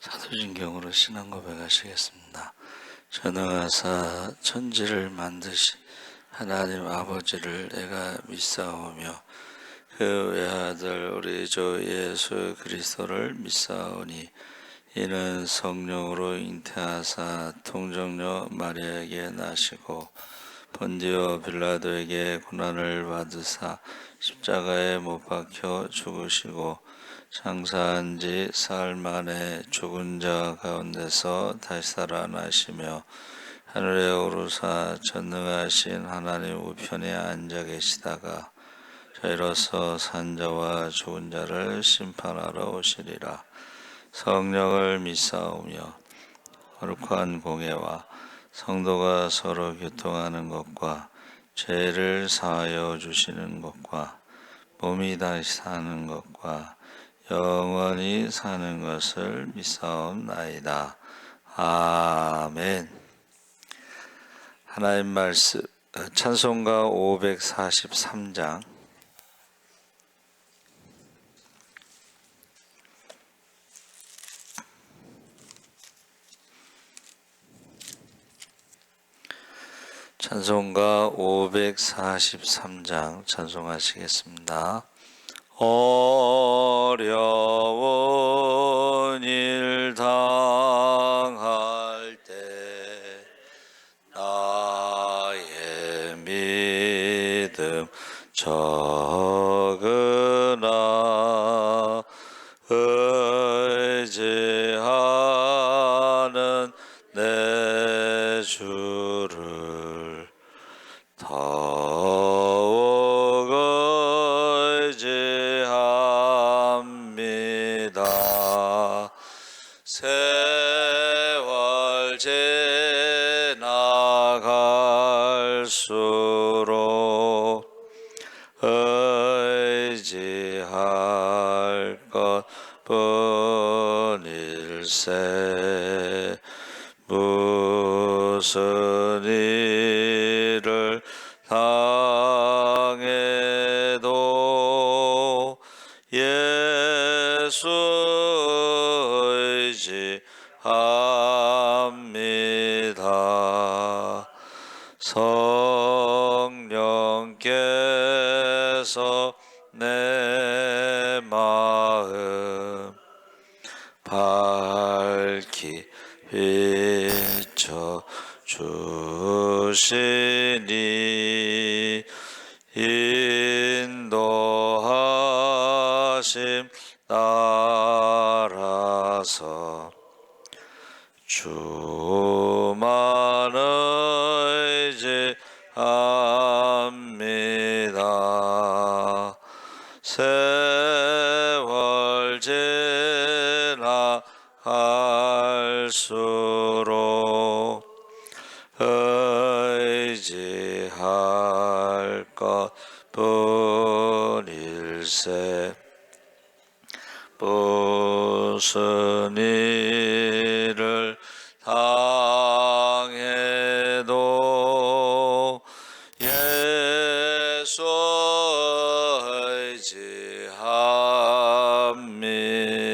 사도신경으로 신앙 고백하시겠습니다. 전능하사 천지를 만드신 하나님 아버지를 내가 믿사오며 그 외아들 우리 주 예수 그리스도를 믿사오니 이는 성령으로 잉태하사 통정녀 마리아에게 나시고 본디오 빌라도에게 고난을 받으사 십자가에 못 박혀 죽으시고 장사한 지 사흘 만에 죽은 자 가운데서 다시 살아나시며 하늘에 오르사 전능하신 하나님 우편에 앉아 계시다가 저희로서 산 자와 죽은 자를 심판하러 오시리라. 성령을 믿사오며 거룩한 공예와 성도가 서로 교통하는 것과 죄를 사하여 주시는 것과 몸이 다시 사는 것과 영원히 사는 것을 믿사옵나이다. 아멘. 하나님 말씀 찬송가 543장 찬송가 543장 찬송하시겠습니다. 어려운 일 당할 때 나의 믿음 적으나 의지하는 내 주를 더욱 의지합니다. 세월 지나갈수록 의지할 것뿐일세. 무슨 일을 당해도 예수 의지합니다. 성령께서 내 마음 밝히 비춰 주시니 인도하심 따라서 주만 의지합니다. 세월 지나갈수록 의지할 것뿐일세. 무슨 일을 당해도 예수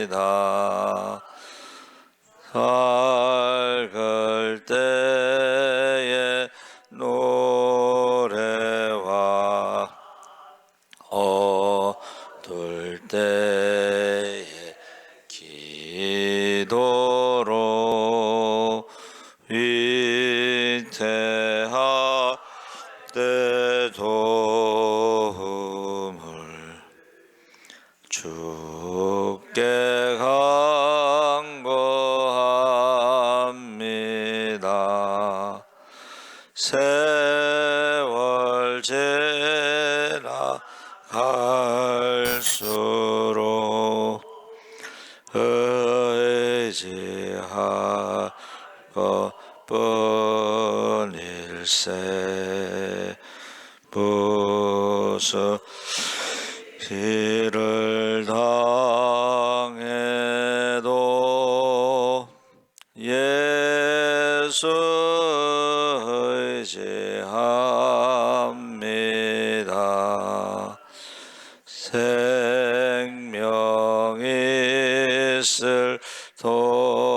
의지합니다. 밝을 때의 노래와 어두울 때의 기도로 위태할 때 도움을 주께 간구합니다. 세월 지나갈수록 의지할 것뿐일세. 무슨 일을 당해도 예수 의지합니다. 생명이 있을 도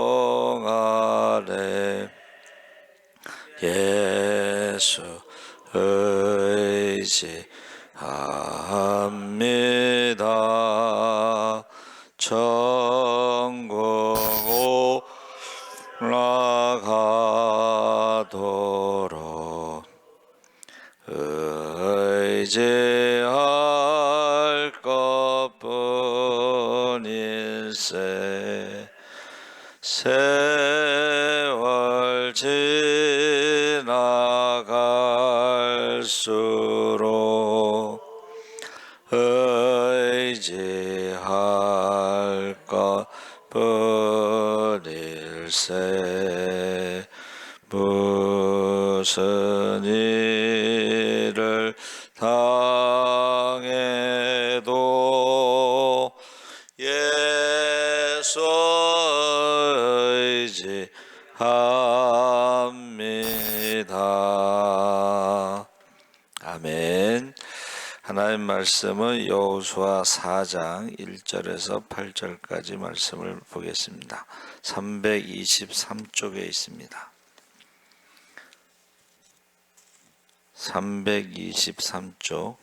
의지합니다. 천국 올라가도록 의지할 것뿐일세. 세월 지나갈수록 의지할 것뿐일세. 무슨 일을 당해도 예수 의지합니다. 아멘. 하나님 말씀은 여호수아 4장 1절에서 8절까지 말씀을 보겠습니다. 323쪽에 있습니다. 323쪽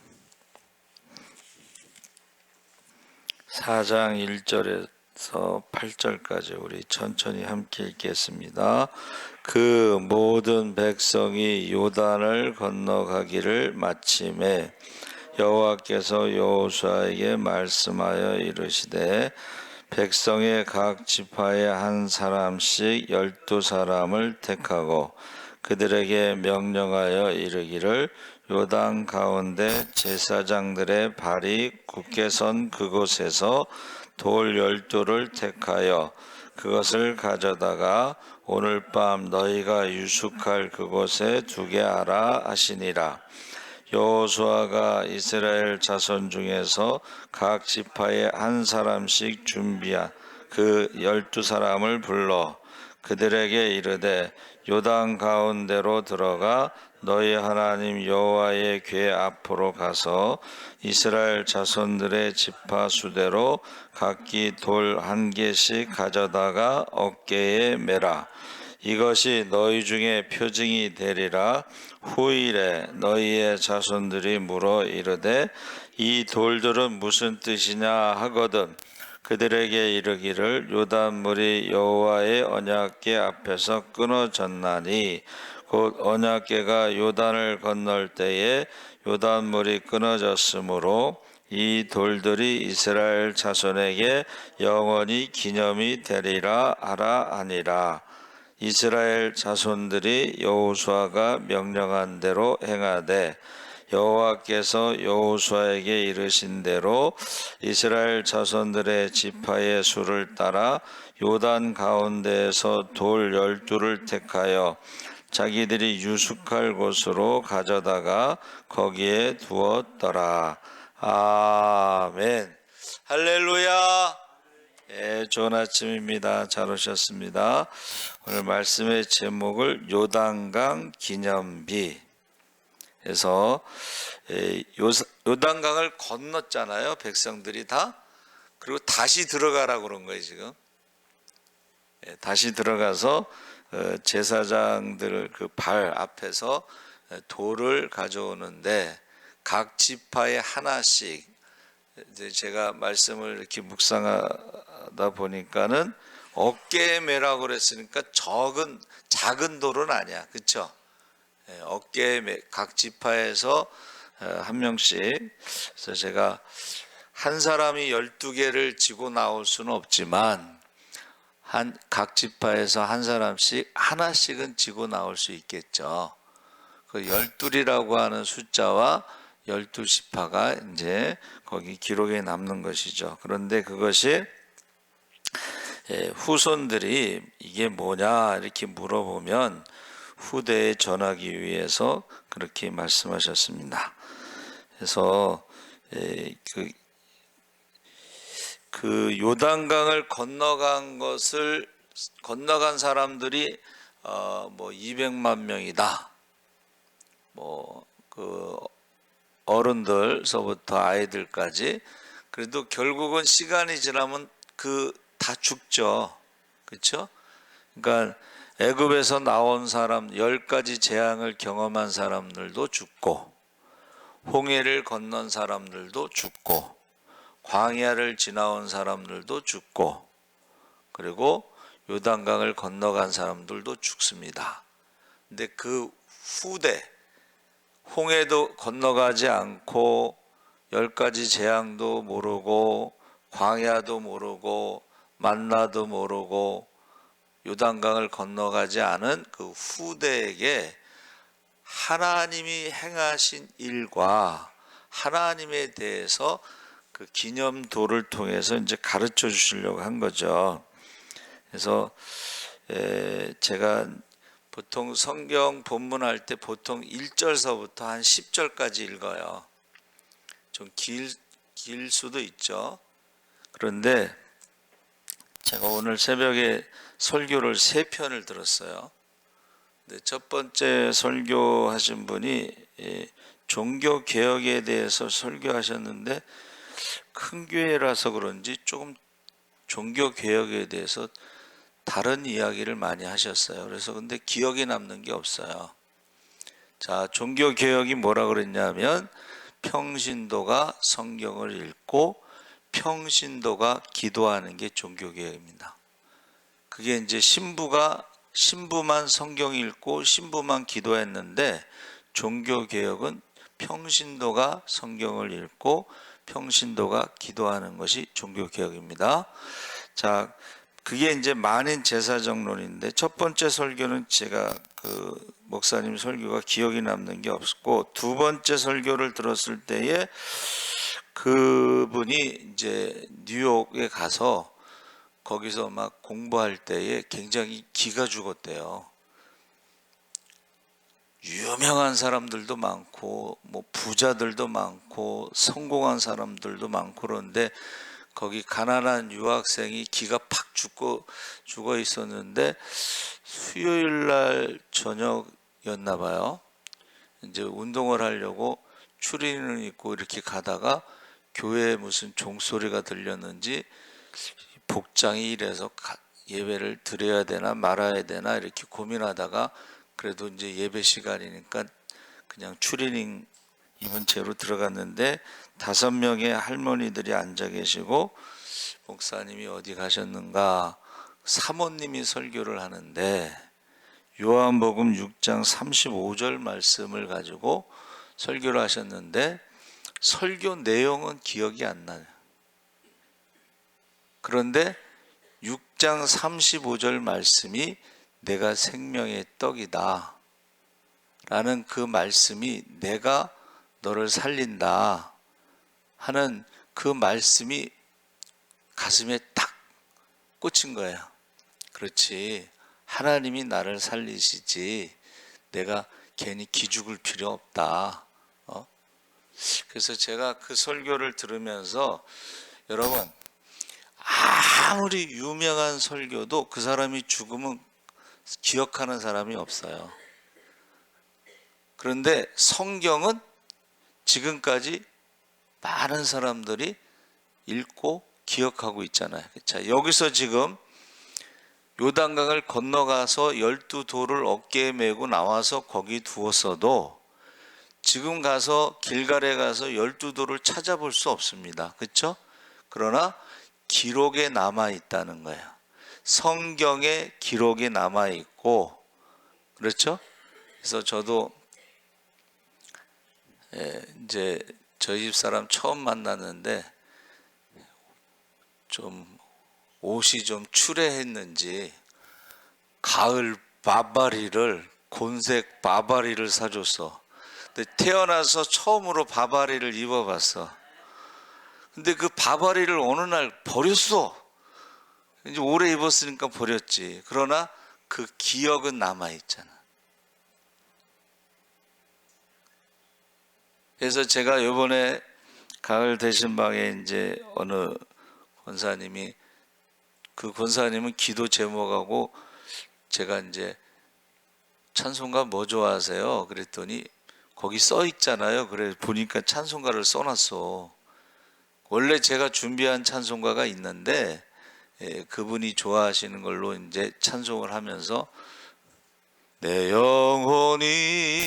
4장 1절에서 8절까지 우리 천천히 함께 읽겠습니다. 그 모든 백성이 요단을 건너가기를 마침에 여호와께서 여호수아에게 말씀하여 이르시되 백성의 각 지파에 한 사람씩 12사람을 택하고 그들에게 명령하여 이르기를 요단 가운데 제사장들의 발이 굳게 선 그곳에서 돌 12를 택하여 그것을 가져다가 오늘 밤 너희가 유숙할 그곳에 두게 하라 하시니라. 여호수아가 이스라엘 자손 중에서 각 지파에 한 사람씩 준비한 그 12사람을 불러 그들에게 이르되 요단 가운데로 들어가 너희 하나님 여호와의 궤 앞으로 가서 이스라엘 자손들의 지파 수대로 각기 돌 한 개씩 가져다가 어깨에 매라. 이것이 너희 중에 표징이 되리라. 후일에 너희의 자손들이 물어 이르되 이 돌들은 무슨 뜻이냐 하거든 그들에게 이르기를 요단물이 여호와의 언약궤 앞에서 끊어졌나니 곧 언약궤가 요단을 건널 때에 요단물이 끊어졌으므로 이 돌들이 이스라엘 자손에게 영원히 기념이 되리라 하라 하니라. 이스라엘 자손들이 여호수아가 명령한 대로 행하되 여호와께서 여호수아에게 이르신 대로 이스라엘 자손들의 지파의 수를 따라 요단 가운데에서 돌 12를 택하여 자기들이 유숙할 곳으로 가져다가 거기에 두었더라. 아멘. 할렐루야. 예, 좋은 아침입니다. 잘 오셨습니다. 오늘 말씀의 제목을 요단강 기념비 해서 요단강을 건넜잖아요. 백성들이 다. 그리고 다시 들어가라고 그런 거예요 지금. 다시 들어가서 제사장들 그 발 앞에서 돌을 가져오는데 각 지파에 하나씩 이제 제가 말씀을 이렇게 묵상하다 보니까는 어깨에 매라고 그랬으니까 작은 돌은 아니야, 그렇죠? 어깨에 각 지파에서 한 명씩. 그래서 제가 한 사람이 12개를 지고 나올 수는 없지만 각 지파에서 한 사람씩 하나씩은 지고 나올 수 있겠죠. 그 12이라고 하는 숫자와 12지파가 이제 거기 기록에 남는 것이죠. 그런데 그것이 후손들이 이게 뭐냐 이렇게 물어보면 후대에 전하기 위해서 그렇게 말씀하셨습니다. 그래서 그 요단강을 건너간 사람들이 뭐 200만 명이다. 뭐 그 어른들서부터 아이들까지. 그래도 결국은 시간이 지나면 다 죽죠. 그렇죠? 그러니까 애굽에서 나온 사람 10가지 재앙을 경험한 사람들도 죽고 홍해를 건넌 사람들도 죽고 광야를 지나온 사람들도 죽고 그리고 요단강을 건너간 사람들도 죽습니다. 근데 그 후대 홍해도 건너가지 않고 10가지 재앙도 모르고 광야도 모르고 만나도 모르고 요단강을 건너가지 않은 그 후대에게 하나님이 행하신 일과 하나님에 대해서 그 기념도를 통해서 이제 가르쳐 주시려고 한 거죠. 그래서 제가 보통 성경 본문할 때 보통 1절서부터 한 10절까지 읽어요. 좀 길 수도 있죠. 그런데 제가 오늘 새벽에 설교를 3편을 들었어요. 첫 번째 설교하신 분이 종교 개혁에 대해서 설교하셨는데 큰 교회라서 그런지 조금 종교 개혁에 대해서 다른 이야기를 많이 하셨어요. 그래서 근데 기억에 남는 게 없어요. 자, 종교 개혁이 뭐라 그랬냐면 평신도가 성경을 읽고 평신도가 기도하는 게 종교 개혁입니다. 그게 이제 신부만 성경 읽고 신부만 기도했는데 종교 개혁은 평신도가 성경을 읽고 평신도가 기도하는 것이 종교 개혁입니다. 자, 그게 이제 만인 제사정론인데 첫 번째 설교는 제가 그 목사님 설교가 기억이 남는 게 없었고 두 번째 설교를 들었을 때에 그분이 이제 뉴욕에 가서 거기서 막 공부할 때에 굉장히 기가 죽었대요. 유명한 사람들도 많고 뭐 부자들도 많고 성공한 사람들도 많고 그런데 거기 가난한 유학생이 기가 팍 죽어 있었는데 수요일 날 저녁이었나 봐요. 이제 운동을 하려고 추리닝을 입고 이렇게 가다가 교회에 무슨 종소리가 들렸는지 복장이 이래서 예배를 드려야 되나 말아야 되나 이렇게 고민하다가 그래도 이제 예배 시간이니까 그냥 추리닝 입은 채로 들어갔는데 5명의 할머니들이 앉아 계시고 목사님이 어디 가셨는가 사모님이 설교를 하는데 요한복음 6장 35절 말씀을 가지고 설교를 하셨는데 설교 내용은 기억이 안 나요. 그런데 6장 35절 말씀이 내가 생명의 떡이다 라는 그 말씀이 내가 너를 살린다 하는 그 말씀이 가슴에 딱 꽂힌 거예요. 그렇지, 하나님이 나를 살리시지 내가 괜히 기죽을 필요 없다. 그래서 제가 그 설교를 들으면서 여러분 아무리 유명한 설교도 그 사람이 죽으면 기억하는 사람이 없어요. 그런데 성경은 지금까지 많은 사람들이 읽고 기억하고 있잖아요. 자, 여기서 지금 요단강을 건너가서 12돌을 어깨에 메고 나와서 거기 두었어도 지금 가서 길갈에 가서 12돌을 찾아볼 수 없습니다. 그렇죠? 그러나 기록에 남아 있다는 거예요. 성경에 기록이 남아 있고, 그렇죠? 그래서 저도 이제 저희 집 사람 처음 만났는데 좀 옷이 좀 추레했는지 가을 바바리를 곤색 바바리를 사줬어. 근데 태어나서 처음으로 바바리를 입어봤어. 근데 그 바바리를 어느 날 버렸어. 이제 오래 입었으니까 버렸지. 그러나 그 기억은 남아 있잖아. 그래서 제가 이번에 가을 대신방에 이제 어느 권사님이 그 권사님은 기도 제목하고 제가 이제 찬송가 뭐 좋아하세요? 그랬더니 거기 써 있잖아요. 그래 보니까 찬송가를 써놨어. 원래 제가 준비한 찬송가가 있는데 그분이 좋아하시는 걸로 이제 찬송을 하면서 내 영혼이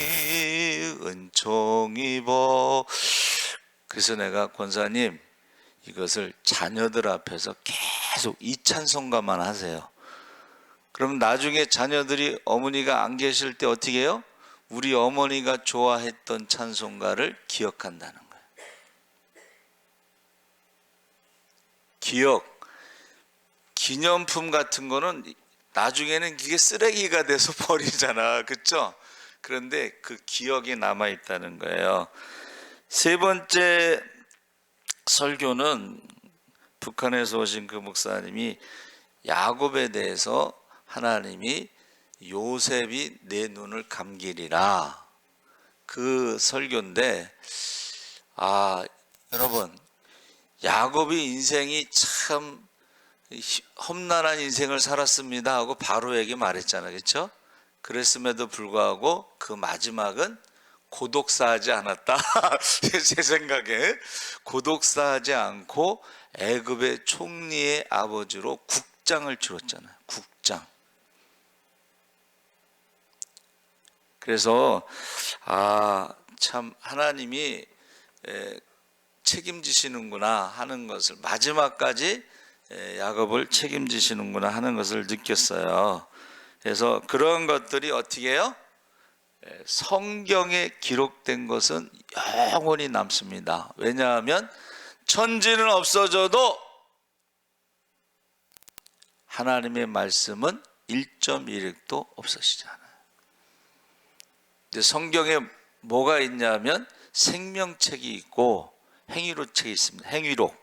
은총 입어. 그래서 내가 권사님 이것을 자녀들 앞에서 계속 이 찬송가만 하세요. 그럼 나중에 자녀들이 어머니가 안 계실 때 어떻게 해요? 우리 어머니가 좋아했던 찬송가를 기억한다는 거예요. 기억, 기념품 같은 거는 나중에는 이게 쓰레기가 돼서 버리잖아, 그렇죠? 그런데 그 기억이 남아 있다는 거예요. 세 번째 설교는 북한에서 오신 그 목사님이 야곱에 대해서 하나님이 요셉이 내 눈을 감기리라, 그 설교인데, 여러분, 야곱이 인생이 참 험난한 인생을 살았습니다 하고 바로에게 말했잖아요, 그렇죠? 그랬음에도 불구하고 그 마지막은 고독사하지 않았다. 제 생각에 고독사하지 않고 애굽의 총리의 아버지로 국장을 치렀잖아요. 국장. 그래서 참 하나님이 책임지시는구나 하는 것을, 마지막까지 야곱을 책임지시는구나 하는 것을 느꼈어요. 그래서 그런 것들이 어떻게 해요? 성경에 기록된 것은 영원히 남습니다. 왜냐하면 천지는 없어져도 하나님의 말씀은 1.1획도 없어지지 않아요. 근데 성경에 뭐가 있냐면 생명책이 있고 행위록책이 있습니다. 행위록.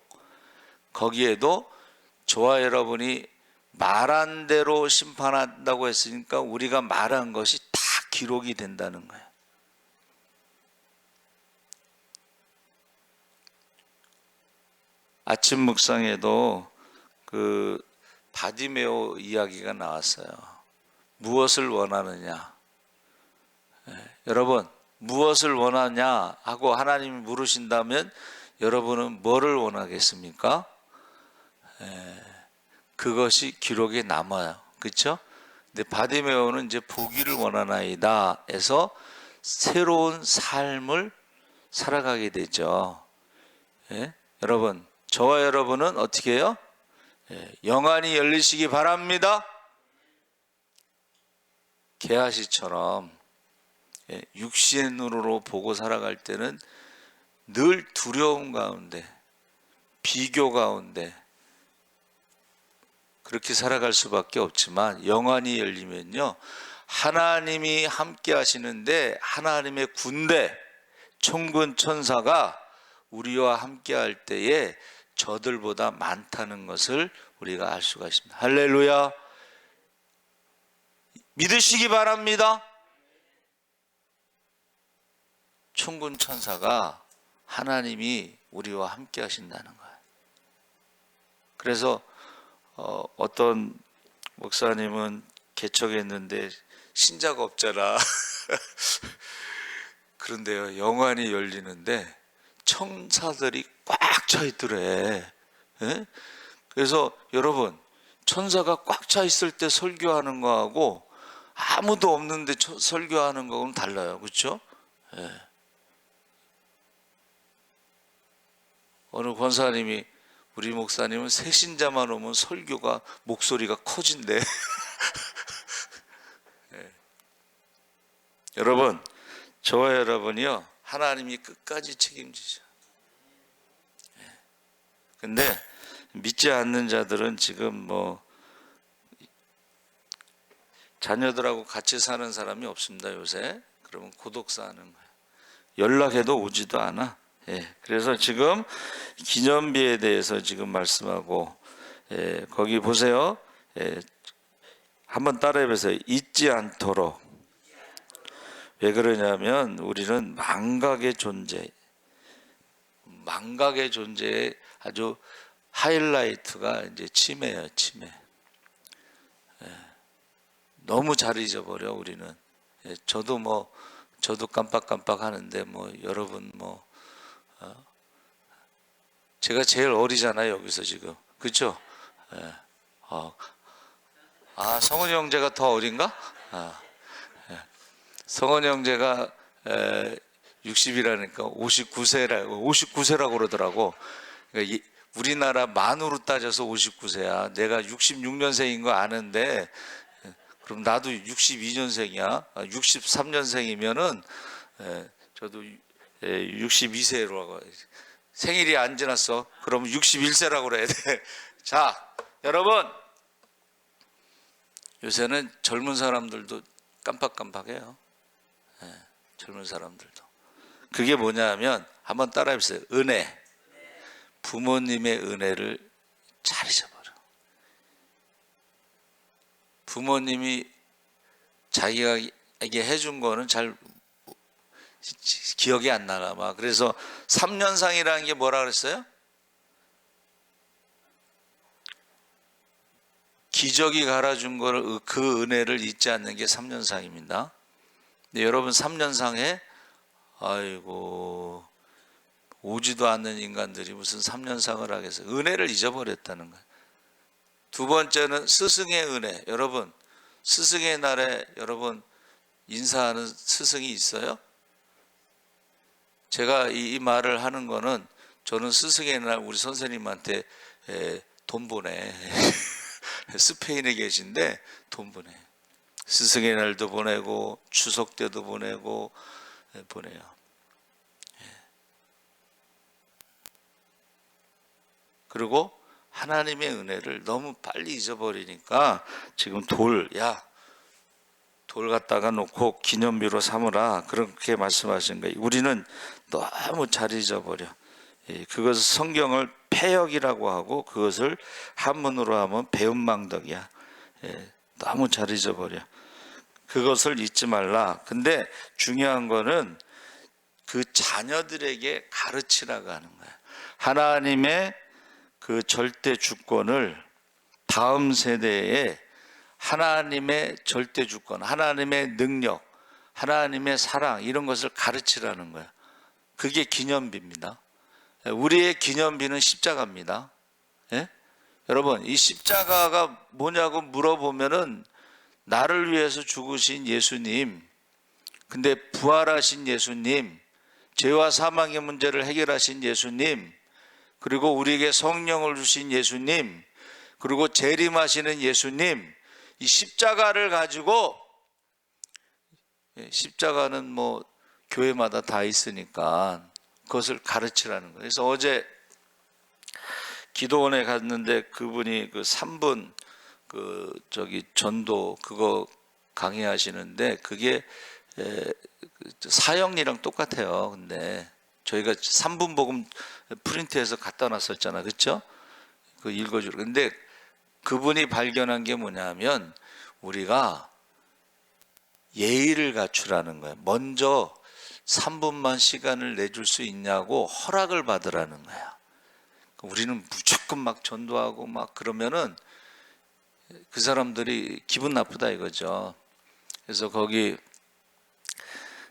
거기에도 저와 여러분이 말한 대로 심판한다고 했으니까 우리가 말한 것이 다 기록이 된다는 거예요. 아침 묵상에도 그 바디메오 이야기가 나왔어요. 무엇을 원하느냐? 여러분, 무엇을 원하냐 하고 하나님이 물으신다면 여러분은 뭐를 원하겠습니까? 그것이 기록에 남아요. 그렇죠? 근데 바디메오는 이제 보기를 원하나이다 해서 새로운 삶을 살아가게 되죠. 여러분, 저와 여러분은 어떻게 해요? 영안이 열리시기 바랍니다. 게하시처럼 육신의 눈으로 보고 살아갈 때는 늘 두려움 가운데, 비교 가운데 그렇게 살아갈 수밖에 없지만, 영안이 열리면요, 하나님이 함께 하시는데 하나님의 군대, 천군 천사가 우리와 함께 할 때에 저들보다 많다는 것을 우리가 알 수가 있습니다. 할렐루야. 믿으시기 바랍니다. 천군 천사가 하나님이 우리와 함께 하신다는 거예요. 그래서 어떤 목사님은 개척했는데 신자가 없잖아. 그런데요, 영안이 열리는데 천사들이 꽉 차 있더래. 그래서 여러분, 천사가 꽉 차 있을 때 설교하는 거하고 아무도 없는데 설교하는 거하고는 달라요. 그렇죠? 어느 권사님이, 우리 목사님은 새신자만 오면 설교가 목소리가 커진대. 여러분, 저와 여러분이요, 하나님이 끝까지 책임지죠. 근데 믿지 않는 자들은 지금 자녀들하고 같이 사는 사람이 없습니다, 요새. 그러면 고독사 하는 거예요. 연락해도 오지도 않아. 그래서 지금 기념비에 대해서 지금 말씀하고, 거기 보세요. 한번 따라해 보세요. 잊지 않도록. 왜 그러냐면 우리는 망각의 존재에 아주 하이라이트가 이제 치매예요, 치매. 너무 잘 잊어버려, 우리는. 저도 깜빡깜빡 하는데, 여러분, 제가 제일 어리잖아요, 여기서 지금. 그쵸? 성은이 형제가 더 어린가? 성원 형제가 60이라니까 59세라고 그러더라고. 그러니까 우리나라 만으로 따져서 59세야. 내가 66년생인 거 아는데 그럼 나도 62년생이야. 63년생이면은 저도 62세로 생일이 안 지났어. 그럼 61세라고 그래야 돼. 자, 여러분, 요새는 젊은 사람들도 깜빡깜빡해요. 젊은 사람들도. 그게 뭐냐면 한번 따라해보세요. 은혜. 부모님의 은혜를 잘 잊어버려. 부모님이 자기에게 해준 거는 잘 기억이 안 나나 봐. 그래서 3년상이라는 게 뭐라 그랬어요? 기적이 갈아준 거를, 그 은혜를 잊지 않는 게 3년상입니다. 근데 여러분 3년상에 아이고 오지도 않는 인간들이 무슨 3년상을 하겠어요. 은혜를 잊어버렸다는 거예요. 두 번째는 스승의 은혜. 여러분 스승의 날에 여러분 인사하는 스승이 있어요? 제가 이 말을 하는 거는 저는 스승의 날 우리 선생님한테 돈 보내. 스페인에 계신데 돈 보내. 스승의 날도 보내고 추석 때도 보내고 보내요. 그리고 하나님의 은혜를 너무 빨리 잊어버리니까 지금 돌 갖다가 놓고 기념비로 삼으라 그렇게 말씀하신 거예요. 우리는 너무 잘 잊어버려. 그것을 성경을 패역이라고 하고 그것을 한문으로 하면 배은망덕이야. 너무 잘 잊어버려. 그것을 잊지 말라. 근데 중요한 거는 그 자녀들에게 가르치라고 하는 거야. 하나님의 그 절대 주권을 다음 세대에 하나님의 절대 주권, 하나님의 능력, 하나님의 사랑 이런 것을 가르치라는 거야. 그게 기념비입니다. 우리의 기념비는 십자가입니다. 예? 여러분 이 십자가가 뭐냐고 물어보면은 나를 위해서 죽으신 예수님, 근데 부활하신 예수님, 죄와 사망의 문제를 해결하신 예수님, 그리고 우리에게 성령을 주신 예수님, 그리고 재림하시는 예수님, 이 십자가를 가지고, 십자가는 뭐 교회마다 다 있으니까 그것을 가르치라는 거예요. 그래서 어제 기도원에 갔는데 그분이 그 3분 전도 그거 강의하시는데 그게 사형리랑 똑같아요. 근데 저희가 3분 복음 프린트해서 갖다 놨었잖아. 그렇죠? 그 읽어주라. 근데 그분이 발견한 게 뭐냐면 우리가 예의를 갖추라는 거예요. 먼저 3분만 시간을 내줄 수 있냐고 허락을 받으라는 거야. 우리는 무조건 막 전도하고 막 그러면은 그 사람들이 기분 나쁘다 이거죠. 그래서 거기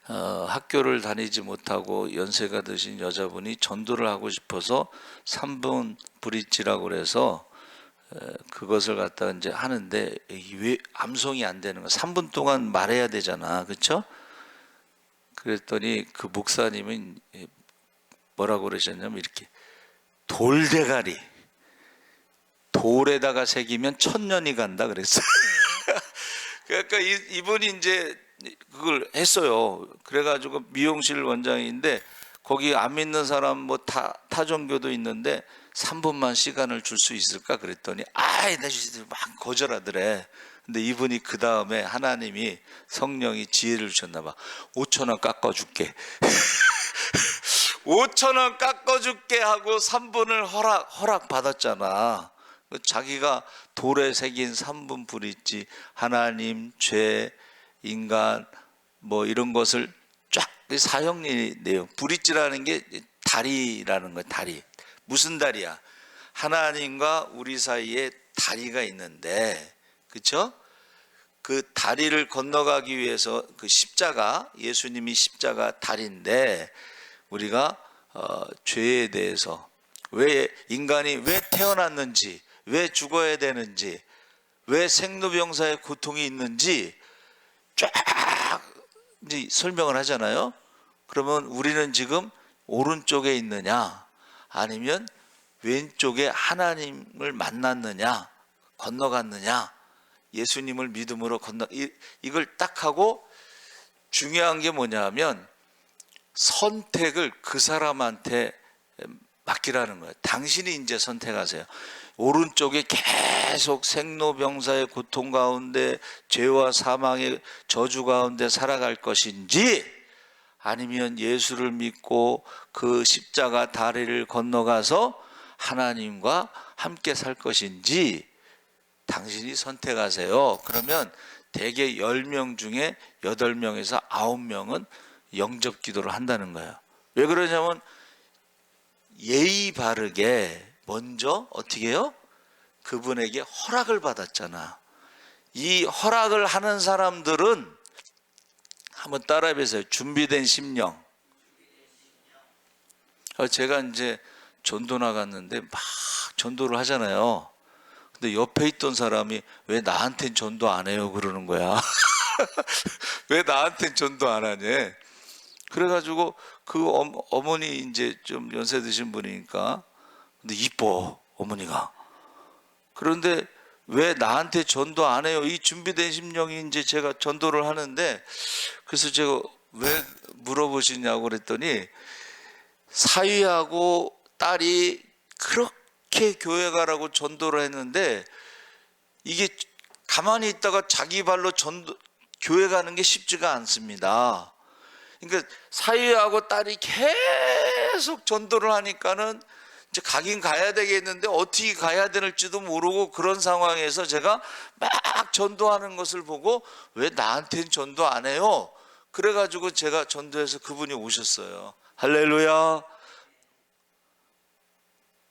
학교를 다니지 못하고 연세가 드신 여자분이 전도를 하고 싶어서 3분 브릿지라고 그래서 그것을 갖다 이제 하는데 왜 암송이 안 되는 거야? 3분 동안 말해야 되잖아, 그렇죠? 그랬더니 그 목사님은 뭐라고 그러셨냐면 이렇게 돌대가리 돌에다가 새기면 1000년이 간다 그랬어요. 그러니까 이분이 이제 그걸 했어요. 그래가지고 미용실 원장인데 거기 안 믿는 사람 뭐 타 종교도 있는데 3분만 시간을 줄 수 있을까 그랬더니 막 거절하더래. 근데 이분이 그 다음에 하나님이 성령이 지혜를 주셨나 봐. 5,000원 깎아줄게. 5,000원 깎아줄게 하고 3분을 허락 받았잖아. 자기가 돌에 새긴 3분 브릿지, 하나님, 죄, 인간 뭐 이런 것을 쫙 사형리 내용. 브릿지라는 게 다리라는 거야. 다리. 무슨 다리야? 하나님과 우리 사이에 다리가 있는데, 그렇죠? 그 다리를 건너가기 위해서 그 십자가, 예수님이 십자가 다리인데 우리가 죄에 대해서 왜 인간이 왜 태어났는지, 왜 죽어야 되는지, 왜 생로병사의 고통이 있는지 쫙 이제 설명을 하잖아요. 그러면 우리는 지금 오른쪽에 있느냐 아니면 왼쪽에 하나님을 만났느냐 건너갔느냐, 예수님을 믿음으로 이걸 딱 하고 중요한 게 뭐냐면 선택을 그 사람한테 맡기라는 거예요. 당신이 이제 선택하세요. 오른쪽에 계속 생로병사의 고통 가운데 죄와 사망의 저주 가운데 살아갈 것인지, 아니면 예수를 믿고 그 십자가 다리를 건너가서 하나님과 함께 살 것인지 당신이 선택하세요. 그러면 대개 10명 중에 8명에서 9명은 영접 기도를 한다는 거예요. 왜 그러냐면 예의 바르게 먼저 어떻게 해요? 그분에게 허락을 받았잖아. 이 허락을 하는 사람들은 한번 따라해 보세요. 준비된 심령. 제가 이제 전도 나갔는데 막 전도를 하잖아요. 근데 옆에 있던 사람이 왜 나한텐 전도 안 해요? 그러는 거야. 왜 나한텐 전도 안 하냐? 그래가지고 그 어머니 이제 좀 연세 드신 분이니까, 근데 이뻐 어머니가. 그런데 왜 나한테 전도 안 해요? 이 준비된 심령이 이제 제가 전도를 하는데, 그래서 제가 왜 물어보시냐고 그랬더니 사위하고 딸이 그렇게 교회 가라고 전도를 했는데 이게 가만히 있다가 자기 발로 교회 가는 게 쉽지가 않습니다. 그러니까 사위하고 딸이 계속 전도를 하니까는 이제 가긴 가야 되겠는데 어떻게 가야 될지도 모르고, 그런 상황에서 제가 막 전도하는 것을 보고 왜 나한테는 전도 안 해요? 그래가지고 제가 전도해서 그분이 오셨어요. 할렐루야.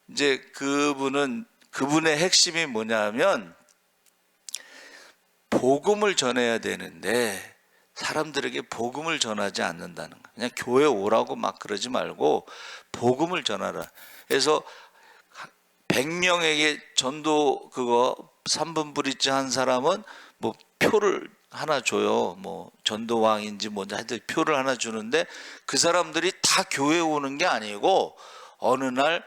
이제 그분의 핵심이 뭐냐면 복음을 전해야 되는데 사람들에게 복음을 전하지 않는다는 거예요. 그냥 교회 오라고 막 그러지 말고 복음을 전하라. 그래서 100명에게 전도 그거 3분 브릿지 한 사람은 뭐 표를 하나 줘요. 뭐 전도왕인지 뭔지 하여튼 표를 하나 주는데, 그 사람들이 다 교회 오는 게 아니고 어느 날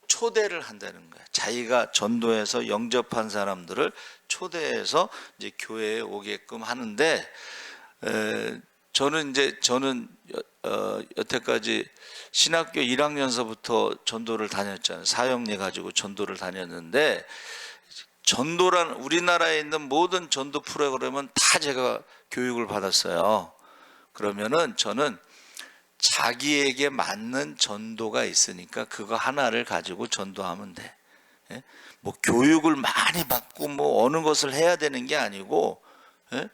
초대를 한다는 거예요. 자기가 전도해서 영접한 사람들을 초대해서 이제 교회에 오게끔 하는데, 저는 여태까지 신학교 1학년서부터 전도를 다녔잖아요. 사형리 가지고 전도를 다녔는데, 우리나라에 있는 모든 전도 프로그램은 다 제가 교육을 받았어요. 그러면은 저는 자기에게 맞는 전도가 있으니까 그거 하나를 가지고 전도하면 돼. 예? 뭐 교육을 많이 받고 뭐 어느 것을 해야 되는 게 아니고, 예?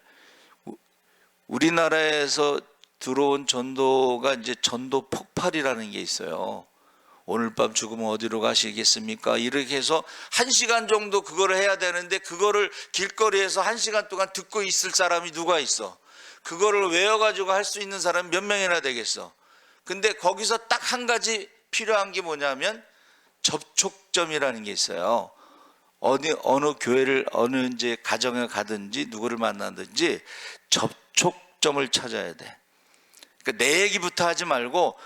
우리나라에서 들어온 전도가 이제 전도 폭발이라는 게 있어요. 오늘 밤 죽으면 어디로 가시겠습니까? 이렇게 해서 1시간 정도 그거를 해야 되는데, 그거를 길거리에서 1시간 동안 듣고 있을 사람이 누가 있어? 그거를 외워가지고 할 수 있는 사람이 몇 명이나 되겠어? 근데 거기서 딱 한 가지 필요한 게 뭐냐면 접촉점이라는 게 있어요. 어느 교회를, 어느 이제 가정에 가든지 누구를 만나든지 접촉점을 찾아야 돼. 그러니까 내 얘기부터 하지 말고,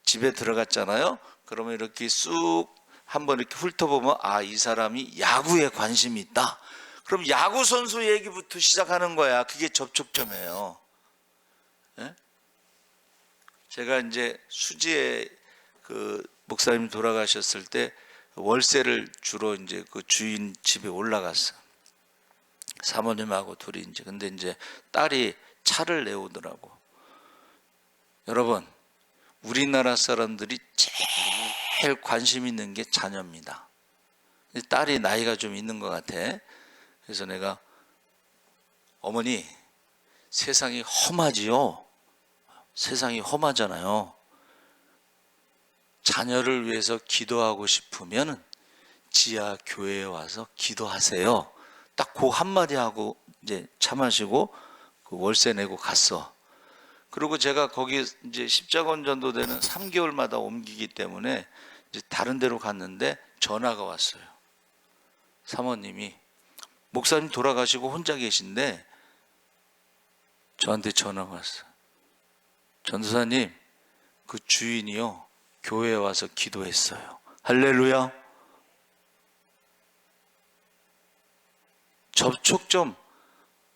집에 들어갔잖아요. 그러면 이렇게 쑥 한번 이렇게 훑어보면, 아, 이 사람이 야구에 관심이 있다. 그럼 야구 선수 얘기부터 시작하는 거야. 그게 접촉점이에요. 예? 제가 이제 수지에 그 목사님 돌아가셨을 때 월세를 주로 이제 그 주인 집에 올라갔어. 사모님하고 둘이 이제. 근데 이제 딸이 차를 내오더라고. 여러분, 우리나라 사람들이 제일 관심 있는 게 자녀입니다. 딸이 나이가 좀 있는 것 같아. 그래서 내가, 어머니, 세상이 험하지요? 세상이 험하잖아요. 자녀를 위해서 기도하고 싶으면 지하 교회에 와서 기도하세요. 딱 그 한마디 하고 이제 차 마시고 그 월세 내고 갔어. 그리고 제가 거기 이제 십자군 전도대는 3개월마다 옮기기 때문에 이제 다른 데로 갔는데 전화가 왔어요. 사모님이, 목사님 돌아가시고 혼자 계신데 저한테 전화가 왔어요. 전도사님, 그 주인이요 교회에 와서 기도했어요. 할렐루야. 접촉점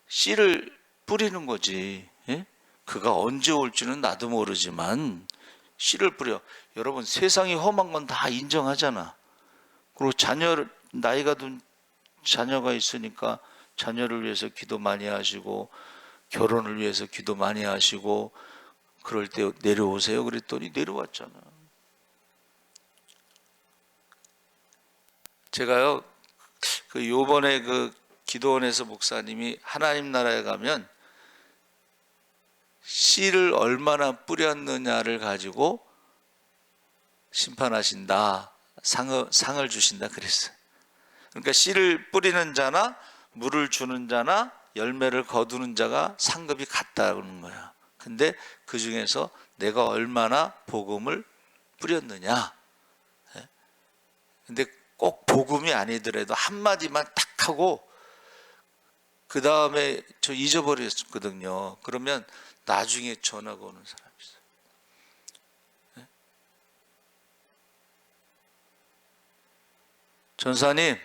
씨를 뿌리는 거지. 예? 그가 언제 올지는 나도 모르지만 씨를 뿌려. 여러분, 세상이 험한 건 다 인정하잖아. 그리고 나이가 든 자녀가 있으니까 자녀를 위해서 기도 많이 하시고 결혼을 위해서 기도 많이 하시고 그럴 때 내려오세요 그랬더니 내려왔잖아. 제가요 요번에 기도원에서 목사님이 하나님 나라에 가면 씨를 얼마나 뿌렸느냐를 가지고 심판하신다, 상을 주신다 그랬어요. 그러니까 씨를 뿌리는 자나 물을 주는 자나 열매를 거두는 자가 상급이 같다는 거야. 근데 그 중에서 내가 얼마나 복음을 뿌렸느냐. 근데 꼭 복음이 아니더라도 한마디만 딱 하고 그 다음에 저 잊어버렸거든요. 그러면 나중에 전화가 오는 사람이 있어요. 전사님,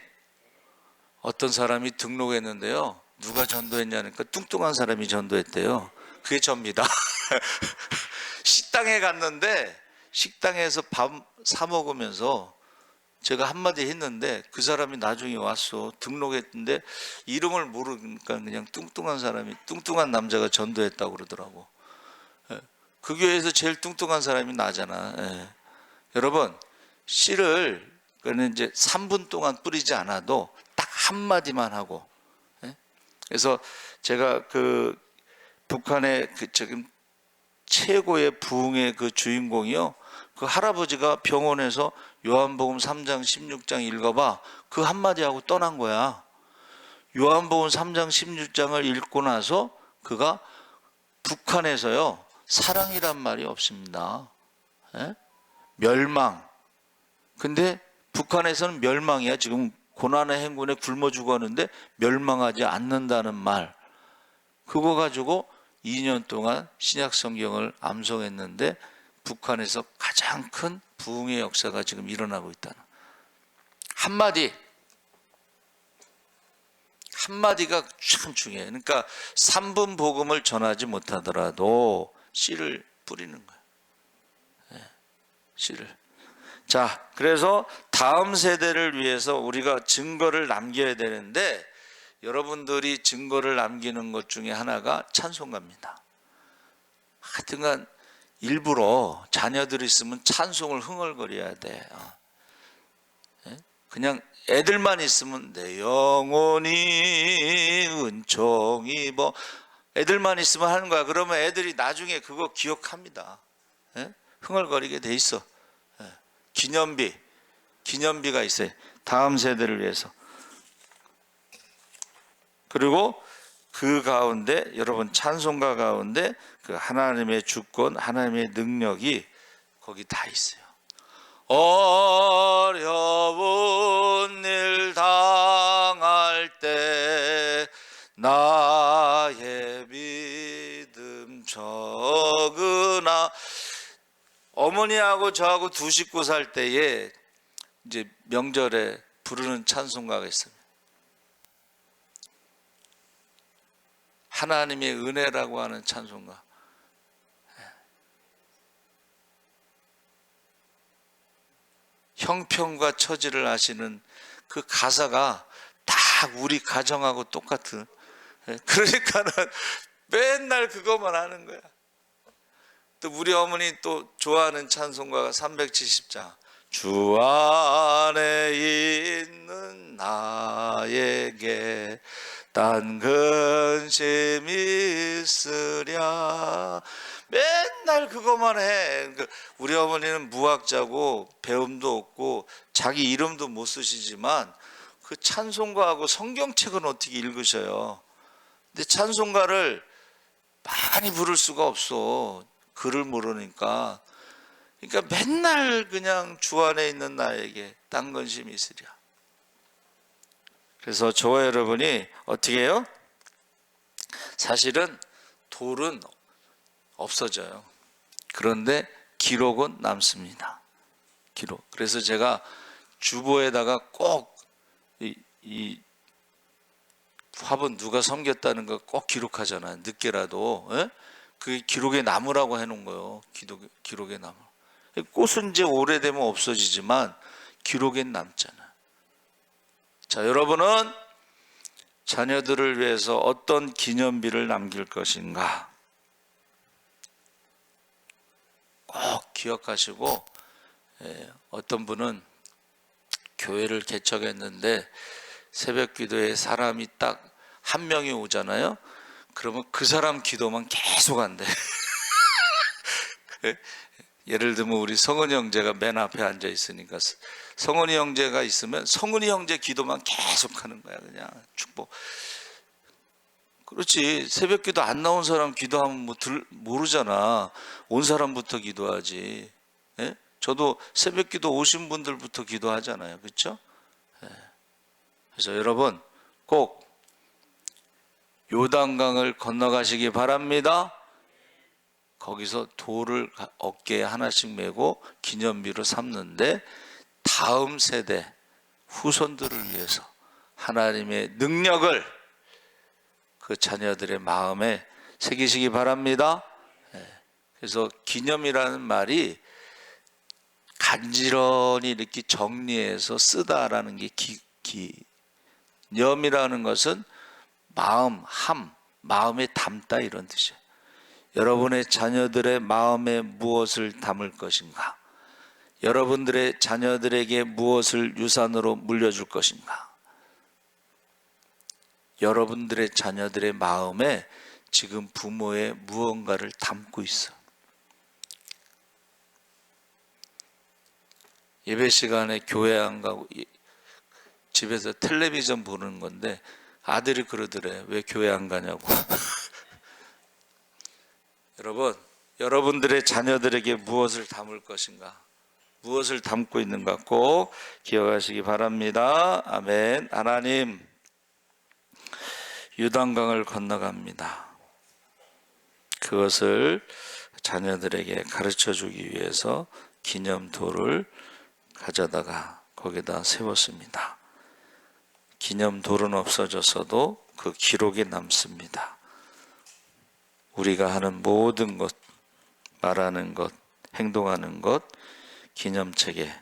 어떤 사람이 등록했는데요. 누가 전도했냐니까 뚱뚱한 사람이 전도했대요. 그게 접니다. 식당에 갔는데 식당에서 밥 사 먹으면서 제가 한마디 했는데 그 사람이 나중에 왔어. 등록했는데 이름을 모르니까 그냥 뚱뚱한 남자가 전도했다고 그러더라고. 그 교회에서 제일 뚱뚱한 사람이 나잖아. 여러분, 씨를 그는 이제 3분 동안 뿌리지 않아도 딱 한마디만 하고. 그래서 제가 북한의 지금 최고의 부흥의 그 주인공이요. 그 할아버지가 병원에서 요한복음 3장 16장 읽어봐. 그 한마디 하고 떠난 거야. 요한복음 3장 16장을 읽고 나서 그가 북한에서요. 사랑이란 말이 없습니다. 멸망. 근데 북한에서는 멸망이야. 지금 고난의 행군에 굶어 죽었는데 멸망하지 않는다는 말. 그거 가지고 2년 동안 신약 성경을 암송했는데 북한에서 가장 큰 부흥의 역사가 지금 일어나고 있다는. 한마디가 참 중요해요. 그러니까 3분 복음을 전하지 못하더라도 씨를 뿌리는 거예요. 씨를. 자, 그래서 다음 세대를 위해서 우리가 증거를 남겨야 되는데 여러분들이 증거를 남기는 것 중에 하나가 찬송가입니다. 하여튼간 일부러 자녀들이 있으면 찬송을 흥얼거려야 돼. 그냥 애들만 있으면 내 영혼이 은총이 애들만 있으면 하는 거야. 그러면 애들이 나중에 그거 기억합니다. 흥얼거리게 돼 있어. 기념비가 있어요. 다음 세대를 위해서. 그리고 그 가운데 여러분 찬송가 가운데 그 하나님의 주권, 하나님의 능력이 거기 다 있어요. 어려운 일 당할 때 나의 믿음 적으나. 어머니하고 저하고 두 식구 살 때에 이제 명절에 부르는 찬송가가 있습니다. 하나님의 은혜라고 하는 찬송가. 형편과 처지를 아시는 그 가사가 다 우리 가정하고 똑같은. 그러니까는 맨날 그것만 하는 거야. 또 우리 어머니 또 좋아하는 찬송가가 370장. 주 안에 있는 나에게 딴 근심이 있으랴. 맨날 그것만 해. 우리 어머니는 무학자고 배움도 없고 자기 이름도 못 쓰시지만 그 찬송가하고 성경책은 어떻게 읽으셔요? 근데 찬송가를 많이 부를 수가 없어. 글을 모르니까. 그러니까 맨날 그냥 주 안에 있는 나에게 딴 근심이 있으랴. 그래서 저와 여러분이 어떻게 해요? 사실은 돌은 없어져요. 그런데 기록은 남습니다. 기록. 그래서 제가 주보에다가 꼭 이 화분 누가 섬겼다는 거 꼭 기록하잖아요. 늦게라도. 예? 그게 기록에 남으라고 해놓은 거예요. 기록에 남아. 꽃은 이제 오래되면 없어지지만 기록엔 남잖아요. 자, 여러분은 자녀들을 위해서 어떤 기념비를 남길 것인가? 꼭 기억하시고, 어떤 분은 교회를 개척했는데 새벽 기도에 사람이 딱 한 명이 오잖아요. 그러면 그 사람 기도만 계속 한대. 예를 들면 우리 성은이 형제가 맨 앞에 앉아 있으니까 성은이 형제가 있으면 성은이 형제 기도만 계속 하는 거야. 그냥 축복. 그렇지. 새벽 기도 안 나온 사람 기도하면 뭐 모르잖아. 온 사람부터 기도하지. 예? 저도 새벽 기도 오신 분들부터 기도하잖아요. 그렇죠? 예. 그래서 여러분 꼭 요단강을 건너가시기 바랍니다. 거기서 돌을 어깨에 하나씩 메고 기념비로 삼는데 다음 세대 후손들을 위해서 하나님의 능력을 그 자녀들의 마음에 새기시기 바랍니다. 그래서 기념이라는 말이 간지런히 이렇게 정리해서 쓰다라는 게 기념이라는 것은 마음에 담다 이런 뜻이에요. 여러분의 자녀들의 마음에 무엇을 담을 것인가? 여러분들의 자녀들에게 무엇을 유산으로 물려줄 것인가? 여러분들의 자녀들의 마음에 지금 부모의 무언가를 담고 있어. 예배 시간에 교회 안 가고 집에서 텔레비전 보는 건데 아들이 그러더래. 왜 교회 안 가냐고. 여러분, 여러분들의 자녀들에게 무엇을 담을 것인가? 무엇을 담고 있는가 꼭 기억하시기 바랍니다. 아멘. 하나님, 요단강을 건너갑니다. 그것을 자녀들에게 가르쳐 주기 위해서 기념돌을 가져다가 거기다 세웠습니다. 기념돌은 없어졌어도 그 기록이 남습니다. 우리가 하는 모든 것, 말하는 것, 행동하는 것, 기념책에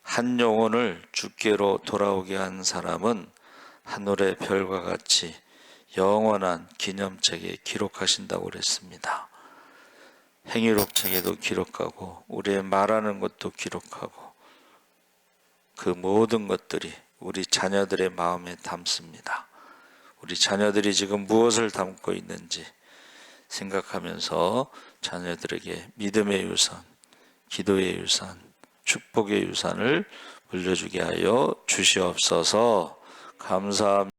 한 영혼을 주께로 돌아오게 한 사람은 하늘의 별과 같이 영원한 기념책에 기록하신다고 그랬습니다. 행위록책에도 기록하고 우리의 말하는 것도 기록하고 그 모든 것들이 우리 자녀들의 마음에 담습니다. 우리 자녀들이 지금 무엇을 담고 있는지 생각하면서 자녀들에게 믿음의 유산, 기도의 유산, 축복의 유산을 물려주게 하여 주시옵소서. 감사합니다.